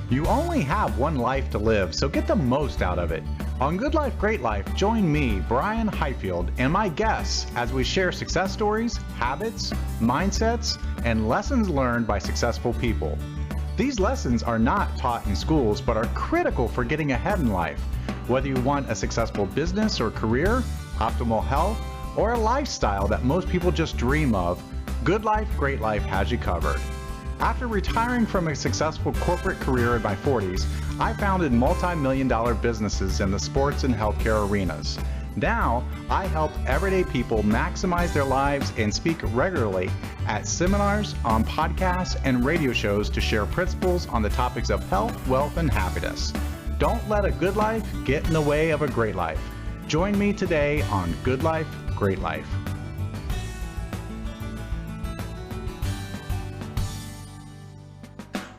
You only have one life to live, so get the most out of it. On Good Life, Great Life, join me, Brian Highfield, and my guests as we share success stories, habits, mindsets, and lessons learned by successful people. These lessons are not taught in schools, but are critical for getting ahead in life. Whether you want a successful business or career, optimal health, or a lifestyle that most people just dream of, Good Life, Great Life has you covered. After retiring from a successful corporate career in my 40s, I founded multi-million-dollar businesses in the sports and healthcare arenas. Now, I help everyday people maximize their lives and speak regularly at seminars, on podcasts, and radio shows to share principles on the topics of health, wealth, and happiness. Don't let a good life get in the way of a great life. Join me today on Good Life, Great Life.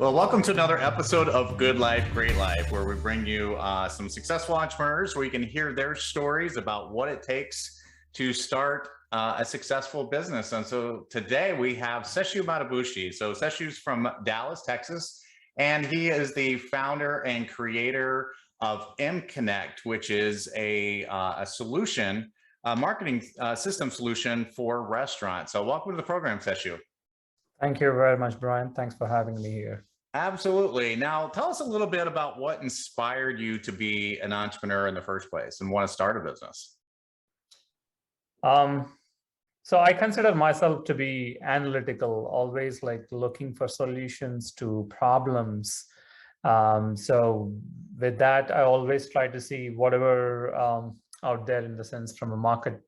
Well, welcome to another episode of Good Life, Great Life, where we bring you some successful entrepreneurs where you can hear their stories about what it takes to start a successful business. And so today we have Seshu Madabushi. So Seshu's from Dallas, Texas, and he is the founder and creator of mConnect, which is a solution, a marketing system solution for restaurants. So welcome to the program, Seshu. Thank you very much, Brian. Thanks for having me here. Absolutely. Now, tell us a little bit about what inspired you to be an entrepreneur in the first place and want to start a business. So I consider myself to be analytical, always like looking for solutions to problems. So with that, I always try to see whatever out there in the sense from a market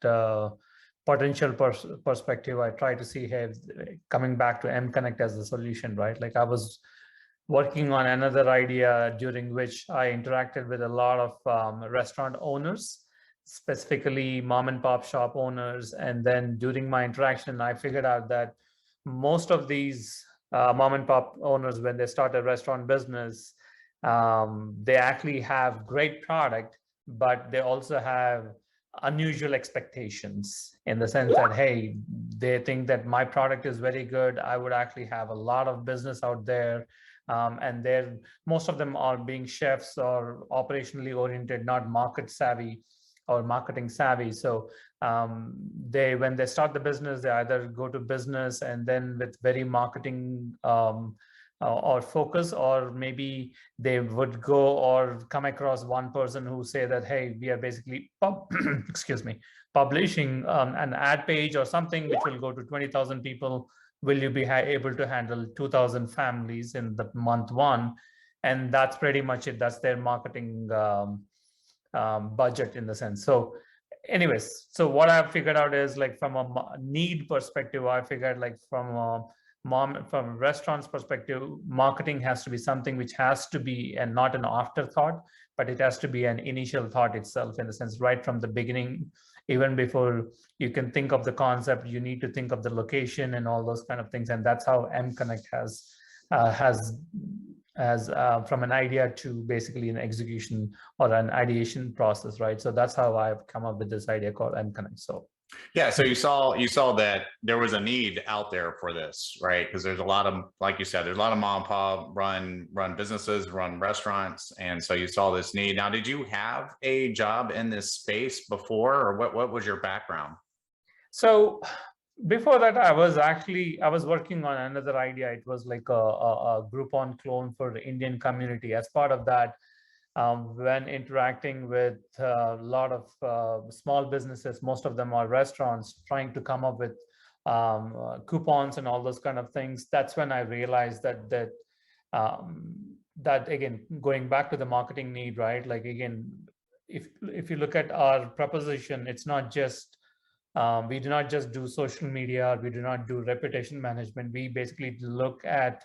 potential perspective. I try to see, hey, coming back to mConnect as a solution, right? Like I was working on another idea during which I interacted with a lot of restaurant owners, specifically mom and pop shop owners. And then during my interaction, I figured out that most of these mom and pop owners, when they start a restaurant business, they actually have great product, but they also have unusual expectations in the sense that, hey, they think that my product is very good. I would actually have a lot of business out there. And most of them are being chefs or operationally oriented, not market savvy or marketing savvy. So when they start the business, they either go to business and then with very marketing or focus, or maybe they would go or come across one person who say that, hey, we are basically publishing an ad page or something which will go to 20,000 people. Will you be able to handle 2,000 families in the month one? And that's pretty much it. That's their marketing budget in the sense. So anyways, so what I've figured out is like from a need perspective, I figured like from restaurants perspective, marketing has to be something which has to be and not an afterthought, but it has to be an initial thought itself in the sense right from the beginning. Even before you can think of the concept, you need to think of the location and all those kind of things. And that's how mConnect has from an idea to basically an execution or an ideation process, right? So that's how I've come up with this idea called mConnect. So yeah, so you saw that there was a need out there for this, right? Because there's a lot of, like you said, there's a lot of mom and pop run businesses, run restaurants, and so you saw this need. Now, did you have a job in this space before, or what was your background? So before that, I was working on another idea. It was like a Groupon clone for the Indian community. As part of that, when interacting with a lot of small businesses, most of them are restaurants, trying to come up with coupons and all those kind of things. That's when I realized that again, going back to the marketing need, right? Like again, if you look at our proposition, it's not just we do not just do social media, we do not do reputation management. We basically look at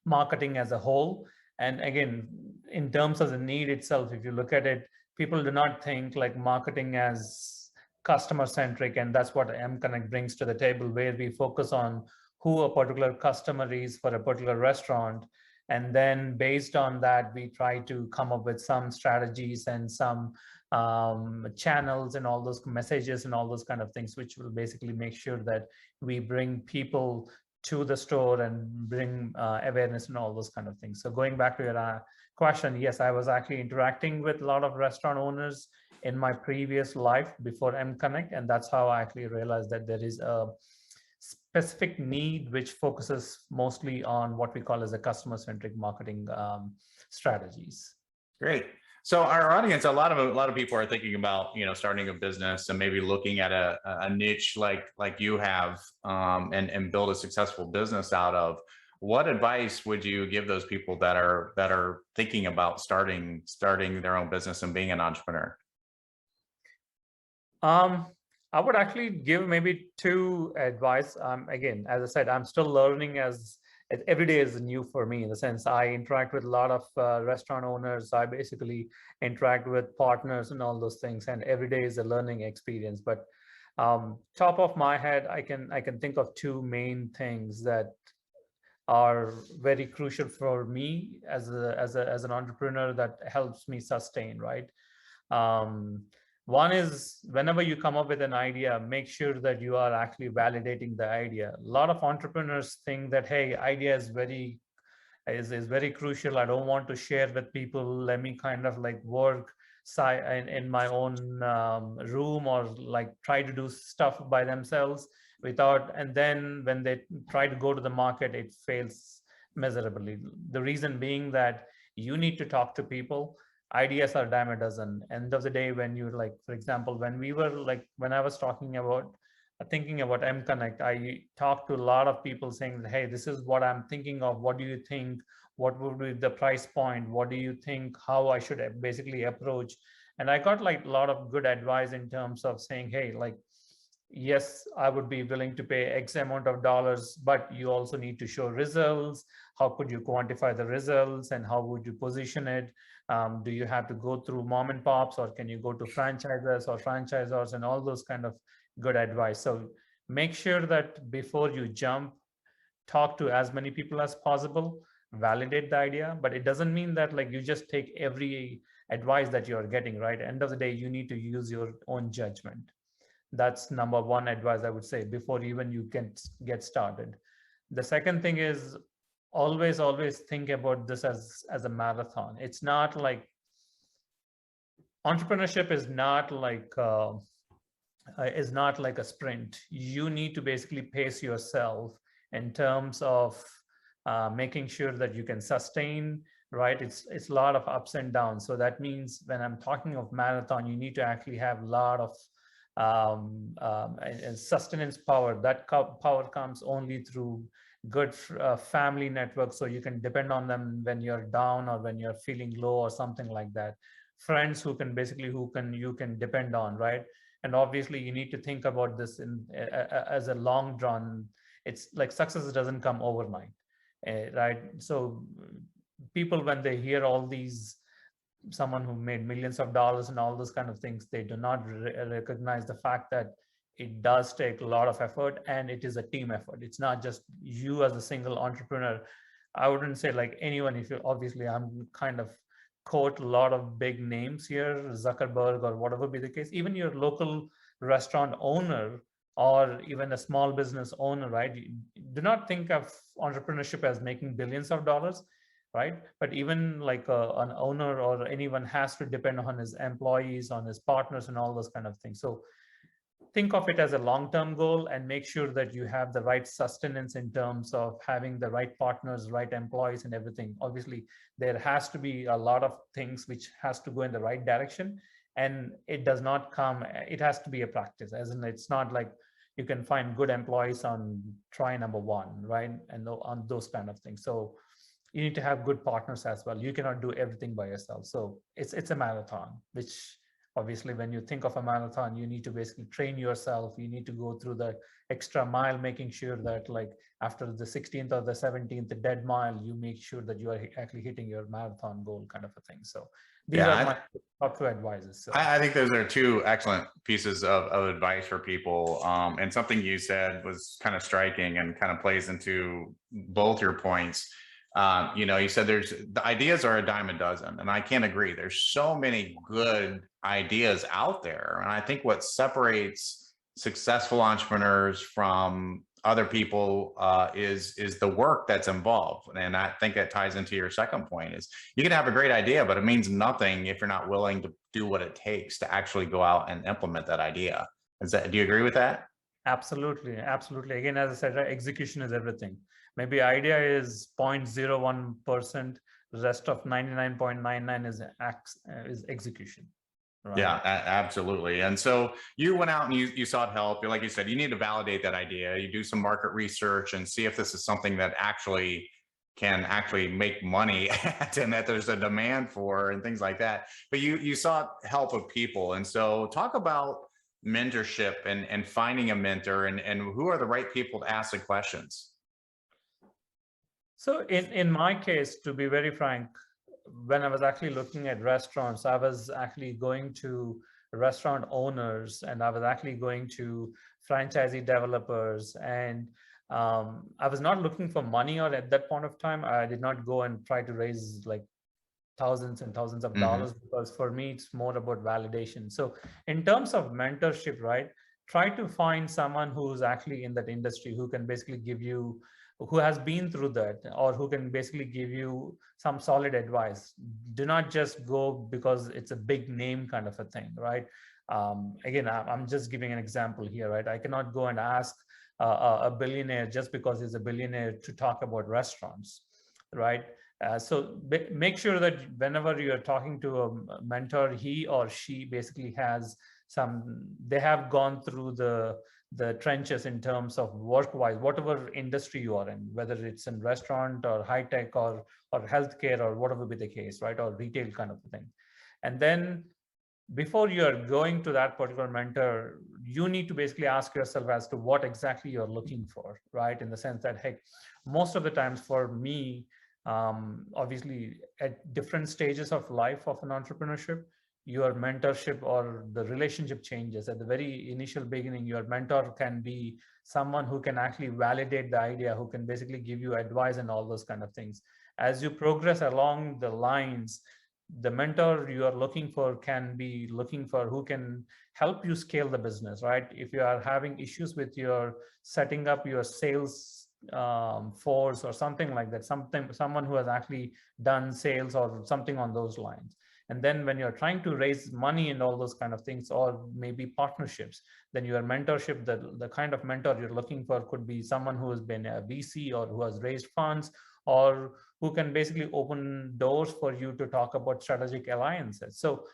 marketing as a whole. And again, in terms of the need itself, if you look at it, people do not think like marketing as customer centric. And that's what mConnect brings to the table, where we focus on who a particular customer is for a particular restaurant. And then based on that, we try to come up with some strategies and some channels and all those messages and all those kind of things, which will basically make sure that we bring people to the store and bring awareness and all those kind of things. So going back to your question, yes, I was actually interacting with a lot of restaurant owners in my previous life before mConnect, and that's how I actually realized that there is a specific need which focuses mostly on what we call as a customer-centric marketing strategies. Great. So our audience, a lot of people are thinking about, starting a business and maybe looking at a niche like you have, and build a successful business out of. What advice would you give those people that are thinking about starting their own business and being an entrepreneur? I would actually give maybe two advice. Again, as I said, I'm still learning, as every day is new for me, in the sense I interact with a lot of restaurant owners. I basically interact with partners and all those things, and every day is a learning experience. But top of my head, I can think of two main things that are very crucial for me as an entrepreneur that helps me sustain, right? One is, whenever you come up with an idea, make sure that you are actually validating the idea. A lot of entrepreneurs think that, hey, idea is very crucial. I don't want to share with people. Let me kind of like work in my own room, or like try to do stuff by themselves without, and then when they try to go to the market, it fails miserably. The reason being that you need to talk to people. Ideas are dime a dozen. End of the day, when you, like, for example, when I was thinking about mConnect, I talked to a lot of people saying, hey, this is what I'm thinking of. What do you think? What would be the price point? What do you think? How I should basically approach? And I got like a lot of good advice in terms of saying, hey, like, yes, I would be willing to pay X amount of dollars, but you also need to show results. How could you quantify the results, and how would you position it? Do you have to go through mom and pops, or can you go to franchisers or franchisors, and all those kind of good advice? So make sure that before you jump, talk to as many people as possible, validate the idea. But it doesn't mean that like you just take every advice that you're getting, right? End of the day, you need to use your own judgment. That's number one advice I would say before even you can get started. The second thing is, always think about this as a marathon. It's not like, entrepreneurship is not like a sprint. You need to basically pace yourself in terms of making sure that you can sustain, right? It's a lot of ups and downs. So that means when I'm talking of marathon, you need to actually have a lot of sustenance power. That power comes only through good family network, so you can depend on them when you're down or when you're feeling low or something like that. Friends who you can depend on, right? And obviously you need to think about this as a long run. It's like success doesn't come overnight, right? So people, when they hear all these, someone who made millions of dollars and all those kind of things, they do not recognize the fact that it does take a lot of effort, and it is a team effort. It's not just you as a single entrepreneur. I wouldn't say like anyone, if you, obviously I'm kind of quote a lot of big names here, Zuckerberg or whatever be the case, even your local restaurant owner or even a small business owner, right? You do not think of entrepreneurship as making billions of dollars, right? But even like an owner or anyone has to depend on his employees, on his partners, and all those kind of things. So think of it as a long-term goal, and make sure that you have the right sustenance in terms of having the right partners, right employees, and everything. Obviously, there has to be a lot of things which has to go in the right direction, and it does not come, it has to be a practice, as in it's not like you can find good employees on try number one, right? And on those kind of things. So you need to have good partners as well. You cannot do everything by yourself. So it's a marathon, which obviously when you think of a marathon, you need to basically train yourself. You need to go through the extra mile, making sure that like after the 16th or the 17th dead mile, you make sure that you are actually hitting your marathon goal, kind of a thing. So these are my top two advices. So I think those are two excellent pieces of advice for people. And something you said was kind of striking and kind of plays into both your points. You said the ideas are a dime a dozen, and I can't agree. There's so many good ideas out there. And I think what separates successful entrepreneurs from other people is the work that's involved. And I think that ties into your second point is you can have a great idea, but it means nothing if you're not willing to do what it takes to actually go out and implement that idea. Do you agree with that? Absolutely, absolutely. Again, as I said, right, execution is everything. Maybe idea is 0.01%, the rest of 99.99 is execution. Right. Yeah, absolutely. And so you went out and you sought help. Like you said, you need to validate that idea. You do some market research and see if this is something that can actually make money at, and that there's a demand for, and things like that. But you sought help of people. And so talk about mentorship and finding a mentor, and who are the right people to ask the questions. So in my case, to be very frank, when I was actually looking at restaurants, I was actually going to restaurant owners, and I was actually going to franchisee developers, and I was not looking for money, or at that point of time, I did not go and try to raise like thousands and thousands of dollars, because for me, it's more about validation. So in terms of mentorship, right, try to find someone who's actually in that industry, who can basically give you, who has been through that, or who can basically give you some solid advice. Do not just go because it's a big name kind of a thing, right? Again, I'm just giving an example here, right? I cannot go and ask a billionaire just because he's a billionaire to talk about restaurants, right? So make sure that whenever you're talking to a mentor, he or she basically has they have gone through the trenches in terms of work-wise, whatever industry you are in, whether it's in restaurant or high tech or healthcare or whatever be the case, right? Or retail kind of a thing. And then before you're going to that particular mentor, you need to basically ask yourself as to what exactly you're looking for, right? In the sense that, hey, most of the times for me, obviously at different stages of life of an entrepreneurship, your mentorship or the relationship changes. At the very initial beginning, your mentor can be someone who can actually validate the idea, who can basically give you advice and all those kind of things. As you progress along the lines, the mentor you are looking for can be looking for who can help you scale the business, right? If you are having issues with your setting up your sales force or something like that, someone who has actually done sales or something on those lines. And then when you're trying to raise money and all those kind of things, or maybe partnerships, then your mentorship, the kind of mentor you're looking for could be someone who has been a VC or who has raised funds, or who can basically open doors for you to talk about strategic alliances. So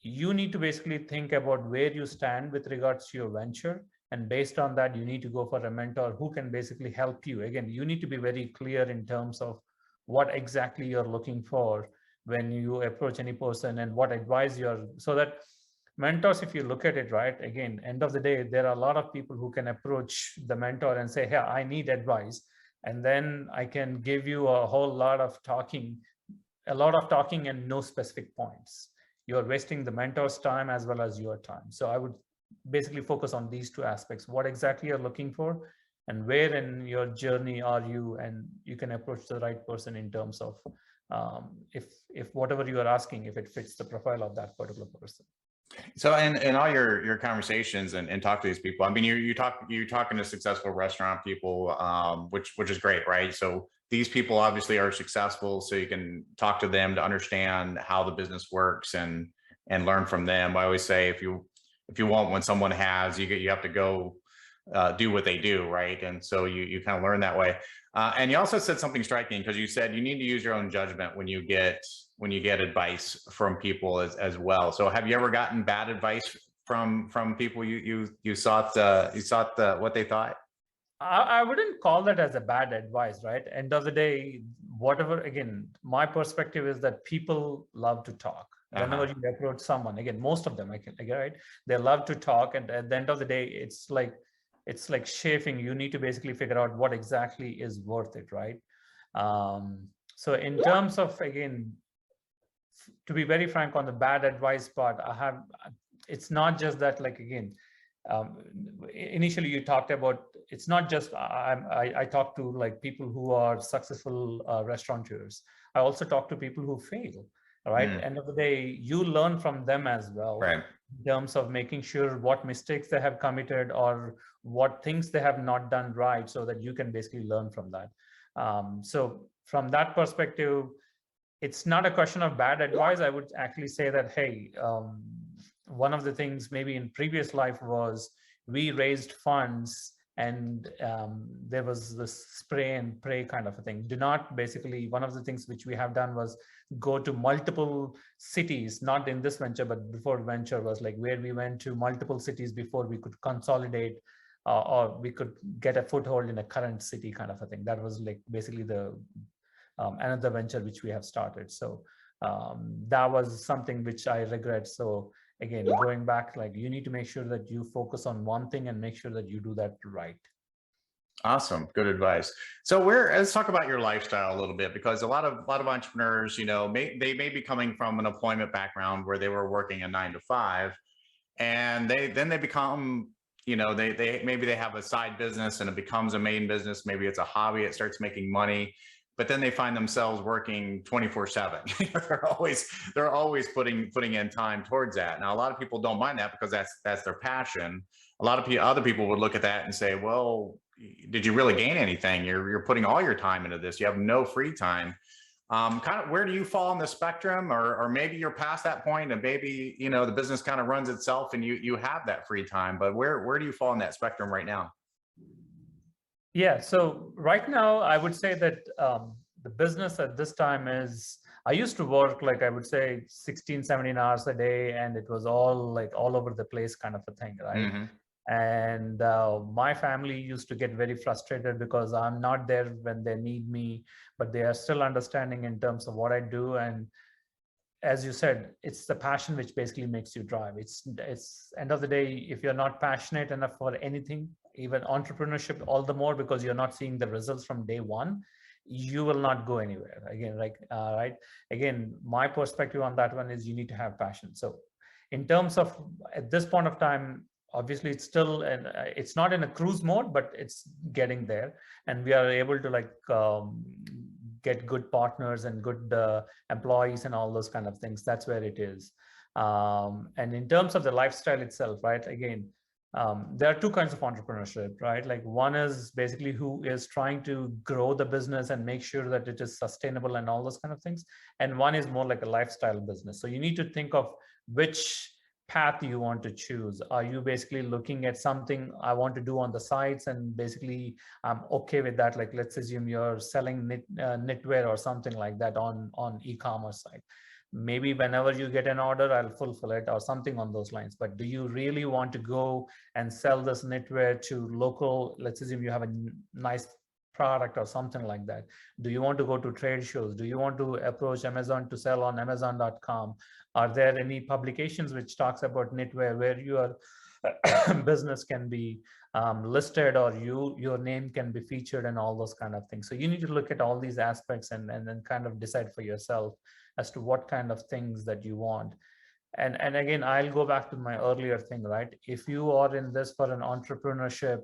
you need to basically think about where you stand with regards to your venture. And based on that, you need to go for a mentor who can basically help you. Again, you need to be very clear in terms of what exactly you're looking for when you approach any person, and what advice you're, so that mentors, if you look at it, right, again, end of the day, there are a lot of people who can approach the mentor and say, hey, I need advice. And then I can give you a whole lot of talking, and no specific points. You're wasting the mentor's time as well as your time. So I would basically focus on these two aspects: what exactly you're looking for, and where in your journey are you, and you can approach the right person in terms of if whatever you are asking, if it fits the profile of that particular person. So in all your conversations and talk to these people, I mean, you're talking to successful restaurant people, which is great, right? So these people obviously are successful, so you can talk to them to understand how the business works and learn from them. I always say, if you want what someone has, you have to go do what they do, right? And so you kind of learn that way. And you also said something striking, because you said you need to use your own judgment when you get advice from people as well. So have you ever gotten bad advice from people you sought what they thought? I wouldn't call that as a bad advice, right? End of the day, whatever, again, my perspective is that people love to talk. Whenever you approach someone, again, most of them, I get right, they love to talk. And at the end of the day, it's like chafing. You need to basically figure out what exactly is worth it, right? So in terms of, again, to be very frank on the bad advice part, it's not just that, like, again, initially you talked about, it's not just, I talk to like people who are successful restaurateurs. I also talk to people who fail, right? End of the day, you learn from them as well. Right. in terms of making sure what mistakes they have committed or what things they have not done right, so that you can basically learn from that. So from that perspective, it's not a question of bad advice. I would actually say that, hey, one of the things maybe in previous life was we raised funds and there was this spray and pray kind of a thing. Do not basically, one of the things which we have done was go to multiple cities, not in this venture, but before venture was like where we went to multiple cities before we could consolidate or we could get a foothold in a current city kind of a thing. That was like basically the another venture which we have started. So that was something which I regret. So again, going back, like you need to make sure that you focus on one thing and make sure that you do that right. Awesome. Good advice. So let's talk about your lifestyle a little bit, because a lot of entrepreneurs, you know, they may be coming from an employment background where they were working a 9 to 5, and they become, you know, they maybe they have a side business and it becomes a main business. Maybe it's a hobby. It starts making money, but then they find themselves working 24/7. They're always putting in time towards that. Now, a lot of people don't mind that because that's their passion. A lot of other people would look at that and say, well, did you really gain anything? You're putting all your time into this. You have no free time. Kind of, where do you fall on the spectrum, or maybe you're past that point and maybe, you know, the business kind of runs itself and you have that free time, but where do you fall on that spectrum right now? Yeah, so right now I would say that the business at this time is, I used to work like I would say 16, 17 hours a day, and it was all like all over the place kind of a thing, right? Mm-hmm. And my family used to get very frustrated because I'm not there when they need me, but they are still understanding in terms of what I do. And as you said, it's the passion which basically makes you drive. It's end of the day, if you're not passionate enough for anything, even entrepreneurship, all the more, because you're not seeing the results from day one, you will not go anywhere. Again, like right, again, my perspective on that one is you need to have passion. So in terms of at this point of time, obviously it's still, and it's not in a cruise mode, but it's getting there, and we are able to like get good partners and good employees and all those kind of things. That's where it is. And in terms of the lifestyle itself, right, again, there are two kinds of entrepreneurship, right? Like one is basically who is trying to grow the business and make sure that it is sustainable and all those kind of things. And one is more like a lifestyle business. So you need to think of which path you want to choose. Are you basically looking at something I want to do on the sites and basically I'm okay with that? Like, let's assume you're selling knitwear or something like that on e-commerce site. Maybe whenever you get an order, I'll fulfill it or something on those lines. But do you really want to go and sell this knitwear to local, let's assume you have a nice product or something like that. Do you want to go to trade shows? Do you want to approach Amazon to sell on Amazon.com? Are there any publications which talks about knitwear where your business can be listed, or your name can be featured and all those kind of things? So you need to look at all these aspects and then kind of decide for yourself as to what kind of things that you want. And again, I'll go back to my earlier thing, right? If you are in this for an entrepreneurship,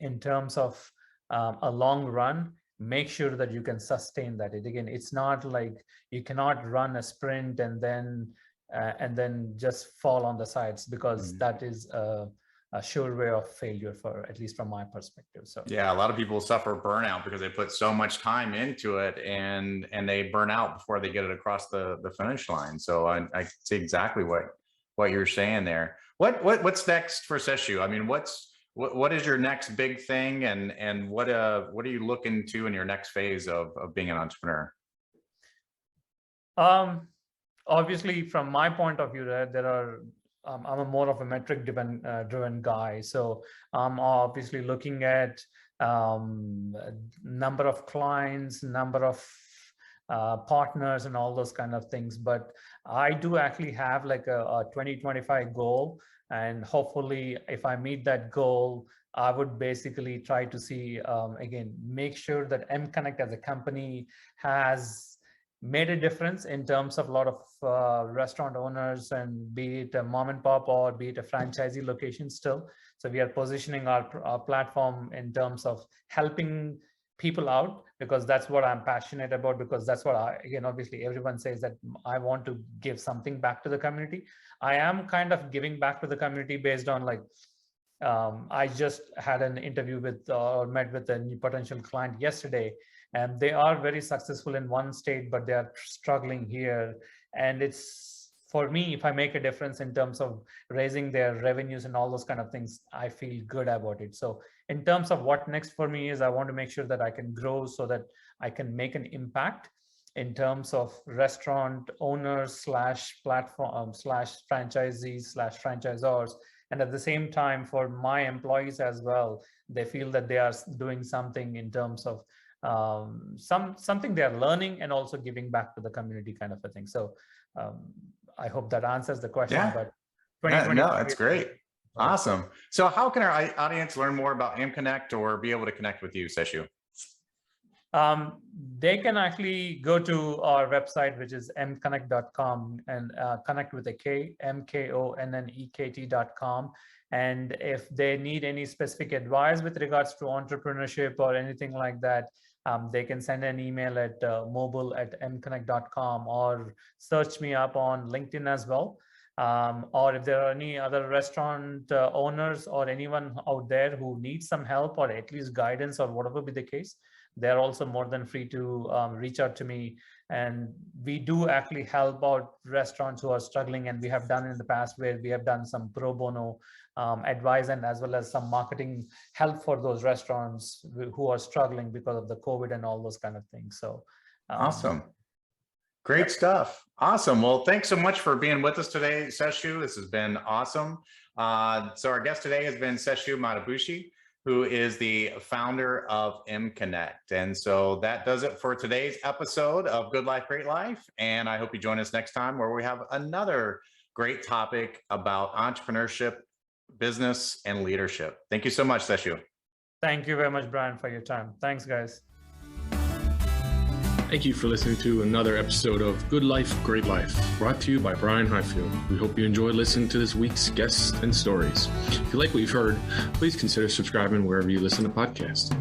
in terms of a long run, make sure that you can sustain that. Again, it's not like you cannot run a sprint and then just fall on the sides, because that is a sure way of failure, for at least from my perspective. So yeah, a lot of people suffer burnout because they put so much time into it and they burn out before they get it across the finish line. So I see exactly what you're saying there. What's next for Seshu? I mean, what is your next big thing, and what are you looking to in your next phase of being an entrepreneur? Obviously, from my point of view, there are I'm a more of a metric driven guy. So I'm obviously looking at number of clients, number of partners and all those kind of things. But I do actually have like a 2025 goal. And hopefully if I meet that goal, I would basically try to see, again, make sure that mConnect as a company has made a difference in terms of a lot of restaurant owners, and be it a mom and pop or be it a franchisee location still. So we are positioning our platform in terms of helping people out, because that's what I'm passionate about, because that's what obviously everyone says that I want to give something back to the community. I am kind of giving back to the community based on like, I just had an interview with or met with a new potential client yesterday, and they are very successful in one state, but they are struggling here. And it's, for me, if I make a difference in terms of raising their revenues and all those kind of things, I feel good about it. So in terms of what next for me is, I want to make sure that I can grow so that I can make an impact in terms of restaurant owners / platform / franchisees / franchisors. And at the same time, for my employees as well, they feel that they are doing something in terms of something they are learning and also giving back to the community, kind of a thing. So I hope that answers the question. Yeah. But No, it's great. Awesome. So how can our audience learn more about mConnect or be able to connect with you, Seshu? They can actually go to our website, which is mconnect.com, and connect with a K, mkonnekt.com. And if they need any specific advice with regards to entrepreneurship or anything like that, they can send an email at mobile@mconnect.com, or search me up on LinkedIn as well. Or if there are any other restaurant owners or anyone out there who needs some help or at least guidance or whatever be the case, they're also more than free to reach out to me. And we do actually help out restaurants who are struggling, and we have done in the past where we have done some pro bono advice and as well as some marketing help for those restaurants who are struggling because of the COVID and all those kind of things. So awesome. Great stuff. Awesome. Well, thanks so much for being with us today, Seshu. This has been awesome. So our guest today has been Seshu Madabushi, who is the founder of mConnect. And so that does it for today's episode of Good Life, Great Life. And I hope you join us next time where we have another great topic about entrepreneurship, business, and leadership. Thank you so much, Seshu. Thank you very much, Brian, for your time. Thanks, guys. Thank you for listening to another episode of Good Life, Great Life, brought to you by Brian Highfield. We hope you enjoyed listening to this week's guests and stories. If you like what you've heard, please consider subscribing wherever you listen to podcasts.